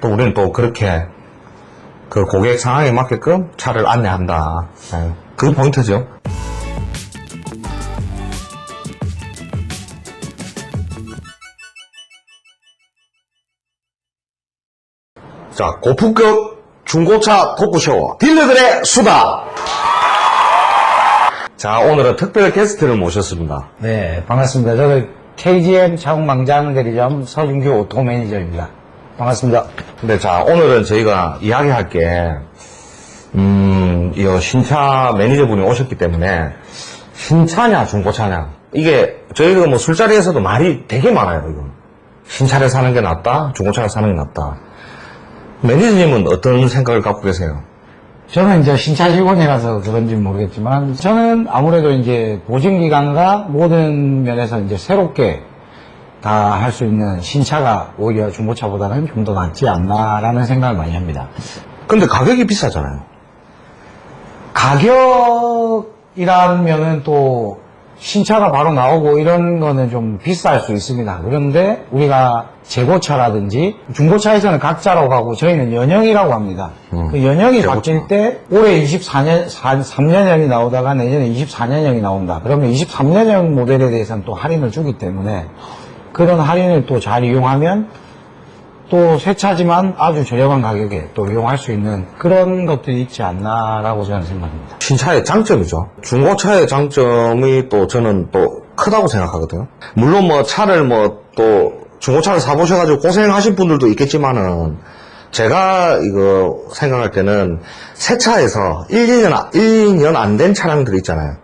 또 우리는 또 그렇게 그 고객 상황에 맞게끔 차를 안내한다. 네. 그게 포인트죠. 자, 고품격 중고차 토크쇼 딜러들의 수다. 자, 오늘은 특별 게스트를 모셨습니다. 네, 반갑습니다. 저는 KGM 차공망장 대리점 서준규 오토 매니저입니다. 반갑습니다. 근데 자, 오늘은 저희가 이야기할 게, 이 신차 매니저분이 오셨기 때문에, 신차냐, 중고차냐. 이게, 저희가 뭐 술자리에서도 말이 되게 많아요, 이거. 신차를 사는 게 낫다, 중고차를 사는 게 낫다. 매니저님은 어떤 생각을 갖고 계세요? 저는 이제 신차 직원이라서 그런지 모르겠지만, 저는 아무래도 이제 보증기간과 모든 면에서 이제 새롭게 다 할 수 있는 신차가 오히려 중고차보다는 좀 더 낫지 않나라는 생각을 많이 합니다. 근데 가격이 비싸잖아요. 가격이라는 면은 또 신차가 바로 나오고 이런 거는 좀 비쌀 수 있습니다. 그런데 우리가 재고차라든지 중고차에서는 각자라고 하고 저희는 연형이라고 합니다. 그 연형이 재고차. 바뀔 때 올해 3년형이 나오다가 내년에 24년형이 나온다. 그러면 23년형 모델에 대해서는 또 할인을 주기 때문에 그런 할인을 또 잘 이용하면 또 새 차지만 아주 저렴한 가격에 또 이용할 수 있는 그런 것들이 있지 않나라고 저는 생각합니다. 신차의 장점이죠. 중고차의 장점이 또 저는 또 크다고 생각하거든요. 물론 뭐 차를 뭐 또 중고차를 사보셔가지고 고생하신 분들도 있겠지만은 제가 이거 생각할 때는 새 차에서 1년 안 된 차량들이 있잖아요.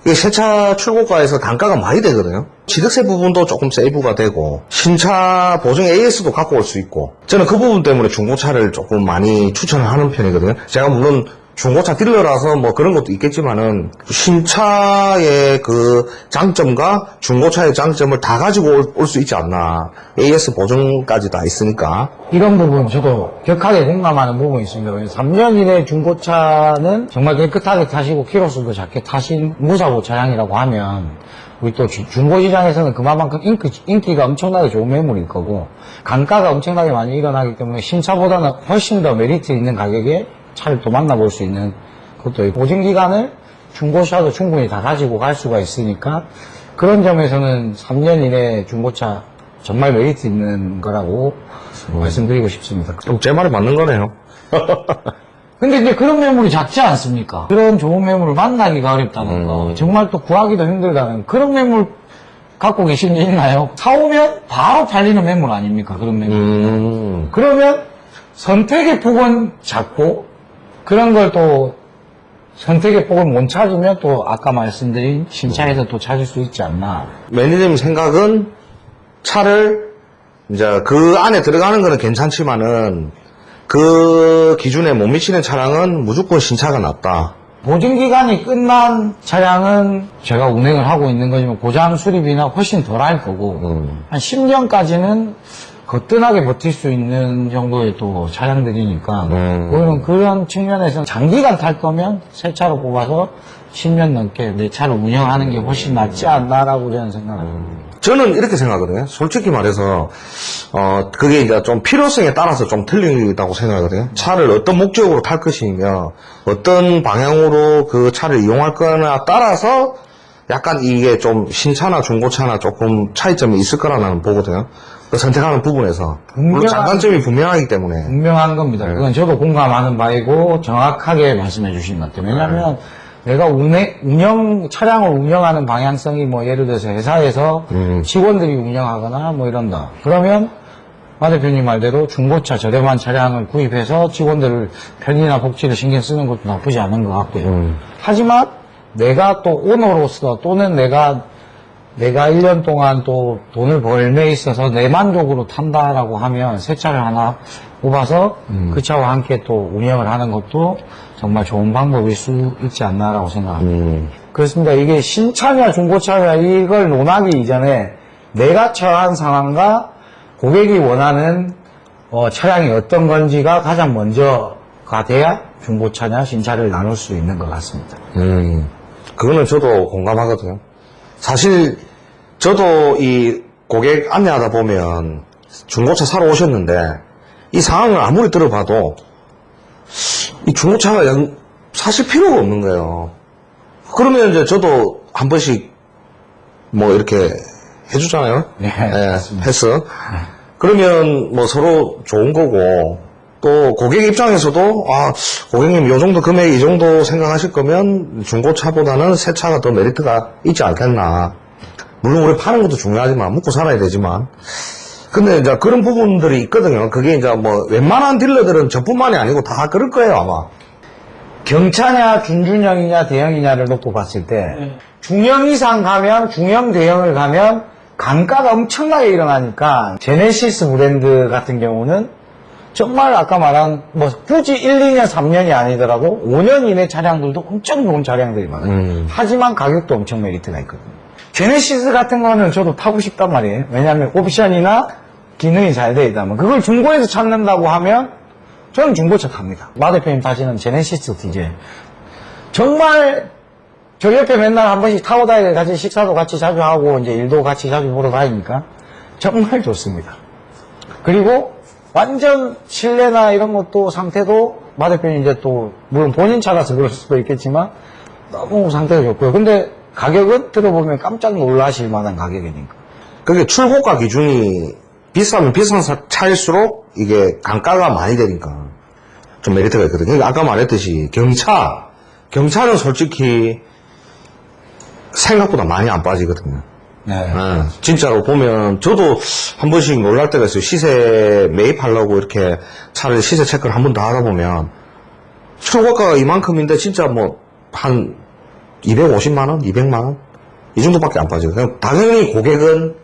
이게 새 차 출고가에서 단가가 많이 되거든요. 취득세 부분도 조금 세이브가 되고 신차 보증 AS도 갖고 올 수 있고 저는 그 부분 때문에 중고차를 조금 많이 추천을 하는 편이거든요. 제가 물론 중고차 딜러라서 뭐 그런 것도 있겠지만은 신차의 그 장점과 중고차의 장점을 다 가지고 올 수 있지 않나. AS 보증까지 다 있으니까. 이런 부분 저도 격하게 공감하는 부분이 있습니다. 3년 이내 중고차는 정말 깨끗하게 타시고 키로수도 작게 타신 무사고 차량이라고 하면 우리 또 중고시장에서는 그만큼 인기가 엄청나게 좋은 매물일 거고 단가가 엄청나게 많이 일어나기 때문에 신차보다는 훨씬 더 메리트 있는 가격에 차를 또 만나볼 수 있는 것도 있고 보증기간을 중고차도 충분히 다 가지고 갈 수가 있으니까 그런 점에서는 3년 이내 중고차 정말 메리트 있는 거라고 말씀드리고 싶습니다. 그럼 제 말이 맞는 거네요. 근데 이제 그런 매물이 작지 않습니까? 그런 좋은 매물을 만나기가 어렵다는 거, 정말 또 구하기도 힘들다는 그런 매물 갖고 계신 게 있나요? 사오면 바로 팔리는 매물 아닙니까? 그런 매물. 그러면 선택의 폭은 작고 그런 걸 또 선택의 폭을 못 찾으면 또 아까 말씀드린 신차에서 또 찾을 수 있지 않나. 매니저님 생각은 차를 이제 그 안에 들어가는 거는 괜찮지만은 그 기준에 못 미치는 차량은 무조건 신차가 낫다. 보증기간이 끝난 차량은 제가 운행을 하고 있는 거지만 고장 수리비나 훨씬 덜 할 거고 한 10년까지는 거뜬하게 버틸 수 있는 정도의 또 차량들이니까 오히려 그런 측면에서 장기간 탈 거면 새 차로 뽑아서 10년 넘게 내 차를 운영하는 게 훨씬 낫지 않나라고 저는 생각합니다. 저는 이렇게 생각하거든요. 솔직히 말해서 그게 이제 좀 필요성에 따라서 좀 틀리다고 생각하거든요. 차를 어떤 목적으로 탈 것이며 어떤 방향으로 그 차를 이용할 거나 따라서 약간 이게 좀 신차나 중고차나 조금 차이점이 있을 거라 나는 보거든요. 그 선택하는 부분에서 물론 장단점이 분명하기 때문에 분명한 겁니다. 그건 저도 공감하는 바이고 정확하게 말씀해 주신 것 같아요. 왜냐하면 내가 차량을 운영하는 방향성이 뭐 예를 들어서 회사에서 직원들이 운영하거나 뭐 이런다. 그러면 마 대표님 말대로 중고차 저렴한 차량을 구입해서 직원들을 편의나 복지를 신경 쓰는 것도 나쁘지 않은 것 같고요. 하지만 내가 또 오너로서 또는 내가 1년 동안 또 돈을 벌매 있어서 내 만족으로 탄다라고 하면 새 차를 하나 뽑아서 그 차와 함께 또 운영을 하는 것도 정말 좋은 방법일 수 있지 않나라고 생각합니다. 그렇습니다. 이게 신차냐 중고차냐 이걸 논하기 이전에 내가 처한 상황과 고객이 원하는 차량이 어떤 건지가 가장 먼저가 돼야 중고차냐 신차를 나눌 수 있는 것 같습니다. 그거는 저도 공감하거든요. 사실 저도 이 고객 안내하다 보면 중고차 사러 오셨는데 이 상황을 아무리 들어봐도 이 중고차가 사실 필요가 없는 거예요. 그러면 이제 저도 한 번씩 뭐 이렇게 해주잖아요. 네, 패스. 그러면 뭐 서로 좋은 거고, 또 고객 입장에서도, 고객님 요 정도 금액 이 정도 생각하실 거면 중고차보다는 새 차가 더 메리트가 있지 않겠나. 물론 우리 파는 것도 중요하지만, 먹고 살아야 되지만. 근데 이제 그런 부분들이 있거든요. 그게 이제 뭐 웬만한 딜러들은 저뿐만이 아니고 다 그럴 거예요, 아마. 경차냐 준준형이냐 대형이냐를 놓고 봤을 때 중형 이상 가면 중형 대형을 가면 강가가 엄청나게 일어나니까 제네시스 브랜드 같은 경우는 정말 아까 말한 뭐 굳이 1, 2년, 3년이 아니더라도 5년 이내 차량들도 엄청 좋은 차량들이 많아요. 하지만 가격도 엄청 메리트가 있거든요. 제네시스 같은 거는 저도 타고 싶단 말이에요. 왜냐하면 옵션이나 기능이 잘 되어 있다면 그걸 중고에서 찾는다고 하면 저는 중고차 탑니다. 마 대표님 타시는 제네시스 디젤 정말 저희 옆에 맨날 한 번씩 타고 다니고 같이 식사도 같이 자주 하고 이제 일도 같이 자주 보러 다니니까 정말 좋습니다. 그리고 완전 실내나 이런 것도 상태도 마 대표님 이제 또 물론 본인 차라서 그럴 수도 있겠지만 너무 상태가 좋고요. 근데 가격은 들어보면 깜짝 놀라실 만한 가격이니까. 그게 출고가 기준이 비싸면 비싼 차일수록 이게 단가가 많이 되니까 좀 메리트가 있거든요. 그러니까 아까 말했듯이 경차는 솔직히 생각보다 많이 안 빠지거든요. 네. 진짜로 보면 저도 한 번씩 놀랄 때가 있어요. 시세 매입하려고 이렇게 차를 시세 체크를 한 번 더 하다 보면 출고가가 이만큼인데 진짜 뭐 한 250만 원, 200만 원 이 정도밖에 안 빠져요. 그냥 당연히 고객은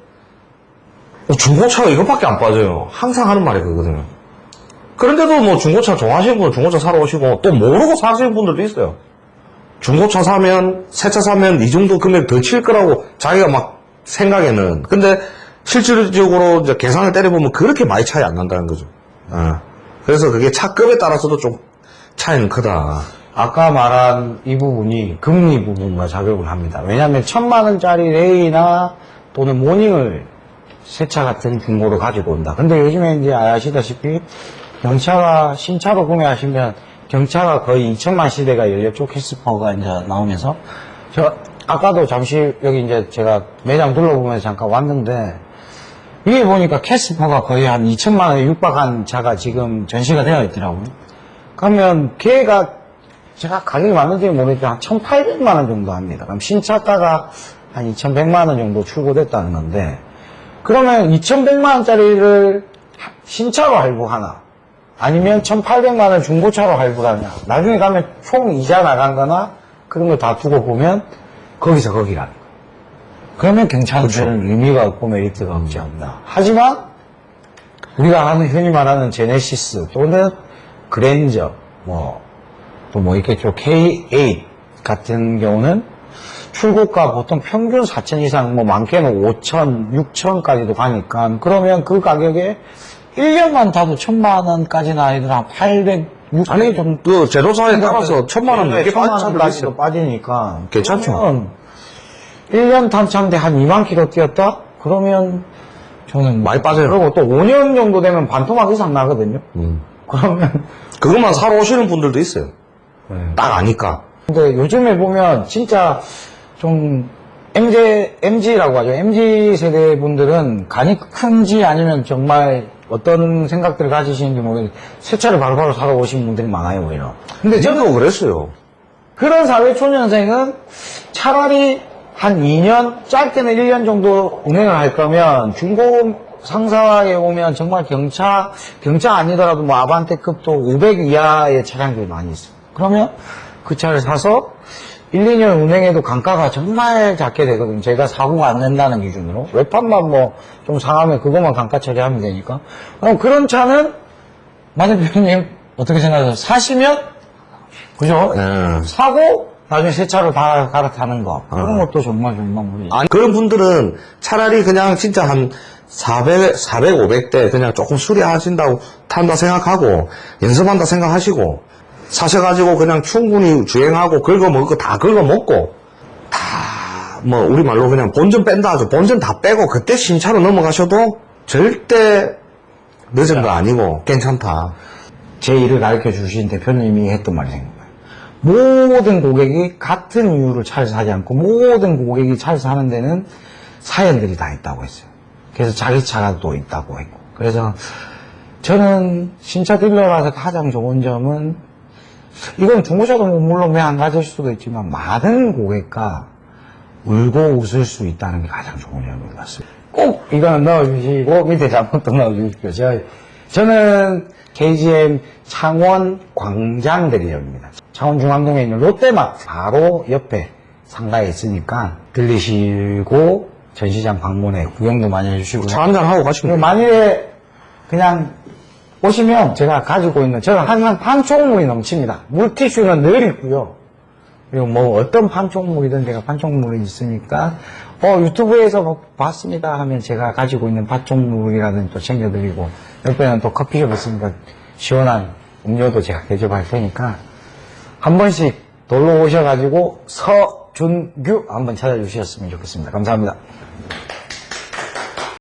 중고차가 이것밖에 안 빠져요. 항상 하는 말이 그거거든요. 그런데도 뭐 중고차 좋아하시는 분은 중고차 사러 오시고 또 모르고 사시는 분들도 있어요. 중고차 사면 새 차 사면 이 정도 금액 더 칠 거라고 자기가 막 생각에는. 근데 실질적으로 이제 계산을 때려보면 그렇게 많이 차이 안 난다는 거죠. 그래서 그게 차급에 따라서도 좀 차이는 크다. 아까 말한 이 부분이 금리 부분과 작용을 합니다. 왜냐하면 1,000만 원짜리 레이나 또는 모닝을 새 차 같은 중고로 가지고 온다. 근데 요즘에 이제 아시다시피 경차가 신차로 구매하시면 경차가 거의 2천만 시대가 열렸죠. 캐스퍼가 이제 나오면서 저 아까도 잠시 여기 이제 제가 매장 둘러보면서 잠깐 왔는데 위에 보니까 캐스퍼가 거의 한 2천만 원에 육박한 차가 지금 전시가 되어 있더라고요. 그러면 걔가 제가 가격이 맞는지 모르겠지만 한 1,800만 원 정도 합니다. 그럼 신차가가 한 2,100만 원 정도 출고됐다는 건데 그러면 2,100만 원짜리를 신차로 할부하나 아니면 1,800만 원 중고차로 할부를 하냐 나중에 가면 총 이자 나간 거나 그런 걸 다 두고 보면 거기서 거기라는 거예요. 그러면 경차는 별로 의미가 없고 메리트가 없지 않나. 하지만 우리가 하는 흔히 말하는 제네시스 또는 그랜저 또 뭐 있겠죠. K8 같은 경우는 출고가 보통 평균 4천 이상, 뭐 많게는 5천, 6천까지도 가니까 그러면 그 가격에 1년만 타도 1,000만 원까지는 아니더라 한 800, 600 아니, 정도. 그 제조사에 따라서 1,000만 원 넘게 1,000만 차들도 원까지도 있어요. 빠지니까 괜찮죠. 1년 탄차인데 한 2만 킬로 뛰었다? 그러면 저는 많이 빠져요. 그리고 또 5년 정도 되면 반토막 이상 나거든요. 그러면 그것만 사러 오시는 분들도 있어요. 딱 아니까. 근데 요즘에 보면 진짜 좀 MG라고 하죠. MG 세대 분들은 간이 큰지 아니면 정말 어떤 생각들을 가지시는지 모르겠는데 새 차를 바로바로 사러 오시는 분들이 많아요, 오히려. 근데 저도 그랬어요. 그런 사회초년생은 차라리 한 2년, 짧게는 1년 정도 운행을 할 거면 중고 상사에 오면 정말 경차 아니더라도 뭐 아반떼급도 500 이하의 차량들이 많이 있어요. 그러면 그 차를 사서 1, 2년 운행해도 강가가 정말 작게 되거든요. 제가 사고가 안 낸다는 기준으로. 외판만 뭐 좀 상하면 그것만 강가 처리하면 되니까. 그럼 그런 차는 만약 대표님 어떻게 생각하세요? 사시면 그죠? 사고 나중에 새 차로 다 갈아타는 거. 그런 것도 정말 좋은 방법이죠. 아니, 그런 분들은 차라리 그냥 진짜 한 400, 500대 그냥 조금 수리하신다고 탄다 생각하고 연습한다 생각하시고 사셔가지고 그냥 충분히 주행하고 긁어먹을 거 다 긁어먹고 다 뭐 우리 말로 그냥 본전 뺀다 하죠. 본전 다 빼고 그때 신차로 넘어가셔도 절대 늦은 거 아니고 괜찮다. 제 일을 가르쳐 주신 대표님이 했던 말이 생각나요. 모든 고객이 같은 이유를 차를 사지 않고 모든 고객이 차를 사는 데는 사연들이 다 있다고 했어요. 그래서 자기 차가 또 있다고 했고. 그래서 저는 신차 딜러라서 가장 좋은 점은 이건 중고차도 물론 왜 안 가질 수도 있지만 많은 고객과 울고 웃을 수 있다는 게 가장 좋은 점인 것 같습니다. 꼭 이거는 넣어주시고 밑에 잘못도 넣어주십시오. 저는 KGM 창원 광장 대리점입니다. 창원 중앙동에 있는 롯데마트 바로 옆에 상가에 있으니까 들리시고 전시장 방문해 구경도 많이 해주시고 차 한잔 하고 가시면 돼요. 만일에 그냥 오시면 제가 가지고 있는 저는 항상 판촉물이 넘칩니다. 물티슈는 늘 있고요. 그리고 뭐 어떤 판촉물이든 제가 판촉물이 있으니까 유튜브에서 뭐 봤습니다 하면 제가 가지고 있는 판촉물이라든지 또 챙겨드리고 옆에는 또 커피숍 있으니까 시원한 음료도 제가 대접할 테니까 한 번씩 놀러 오셔가지고 서준규 한번 찾아주셨으면 좋겠습니다. 감사합니다.